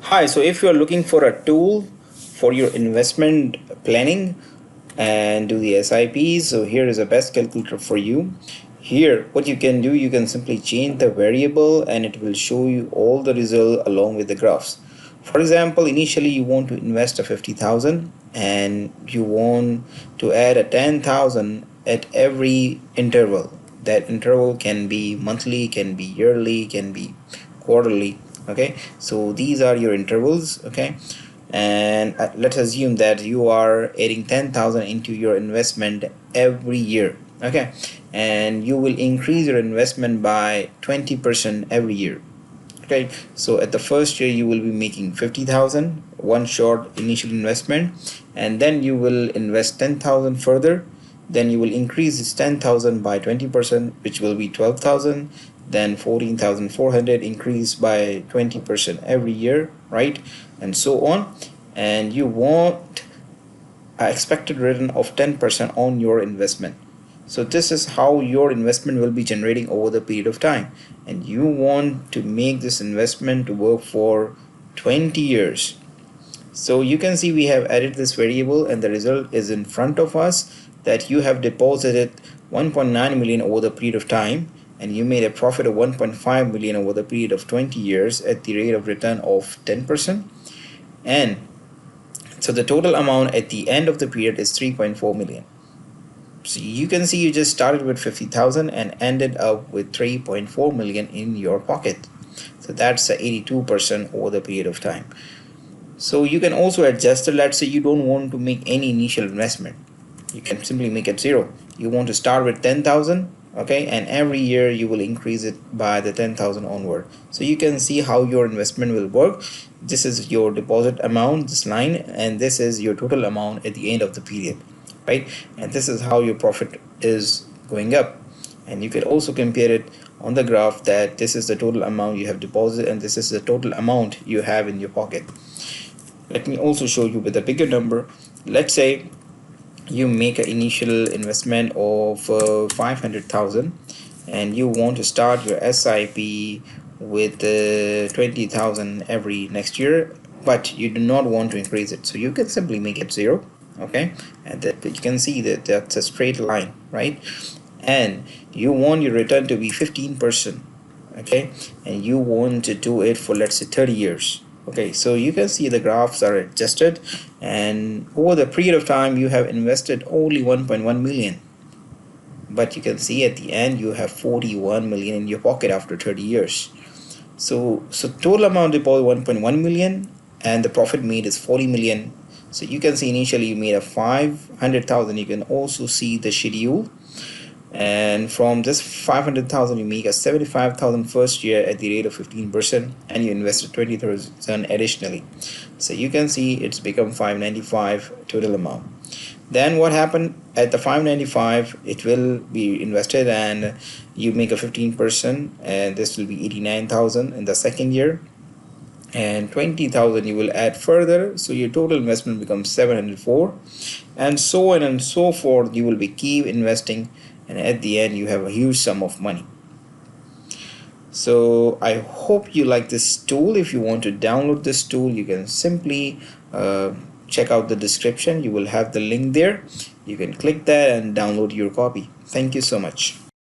Hi, so if you're looking for a tool for your investment planning and do the SIPs, so here is a best calculator for you. Here, what you can do, you can simply change the variable and it will show you all the result along with the graphs. For example, initially you want to invest a 50,000 and you want to add a 10,000 at every interval. That interval can be monthly, can be yearly, can be quarterly. Okay, so these are your intervals. Okay, and let's assume that you are adding 10,000 into your investment every year. Okay, and you will increase your investment by 20% every year. Okay, so at the first year you will be making 50,000 one short initial investment, and then you will invest 10,000 further. Then you will increase this 10,000 by 20%, which will be 12,000. Then 14,400 increase by 20% every year, right? And so on. And you want an expected return of 10% on your investment. So this is how your investment will be generating over the period of time, and you want to make this investment to work for 20 years. So you can see we have added this variable and the result is in front of us, that you have deposited 1.9 million over the period of time and you made a profit of 1.5 million over the period of 20 years at the rate of return of 10%. And so the total amount at the end of the period is 3.4 million. So you can see you just started with 50,000 and ended up with 3.4 million in your pocket. So that's 82% over the period of time. So you can also adjust it. Let's say you don't want to make any initial investment, you can simply make it 0. You want to start with 10,000, okay, and every year you will increase it by the 10,000 onward. So you can see how your investment will work. This is your deposit amount, this line, and this is your total amount at the end of the period, right? And this is how your profit is going up. And you can also compare it on the graph, that this is the total amount you have deposited and this is the total amount you have in your pocket. Let me also show you with a bigger number. Let's say you make an initial investment of 500,000 and you want to start your SIP with 20,000 every next year, but you do not want to increase it, so you can simply make it 0. Okay, and that you can see that that's a straight line, right? And you want your return to be 15%, okay, and you want to do it for, let's say, 30 years. Okay, so you can see the graphs are adjusted, and over the period of time you have invested only 1.1 million, but you can see at the end you have 41 million in your pocket after 30 years. So total amount deposit 1.1 million and the profit made is 40 million. So you can see initially you made a 500,000. You can also see the schedule, and from this 500,000 you make a 75,000 first year at the rate of 15%, and you invested 20,000 additionally. So you can see it's become 595 total amount. Then what happened at the 595, it will be invested and you make a 15%, and this will be 89,000 in the second year, and 20,000 you will add further, so your total investment becomes 704, and so on and so forth. You will be keep investing, and at the end you have a huge sum of money. So I hope you like this tool. If you want to download this tool, you can simply check out the description. You will have the link there. You can click that and download your copy. Thank you so much.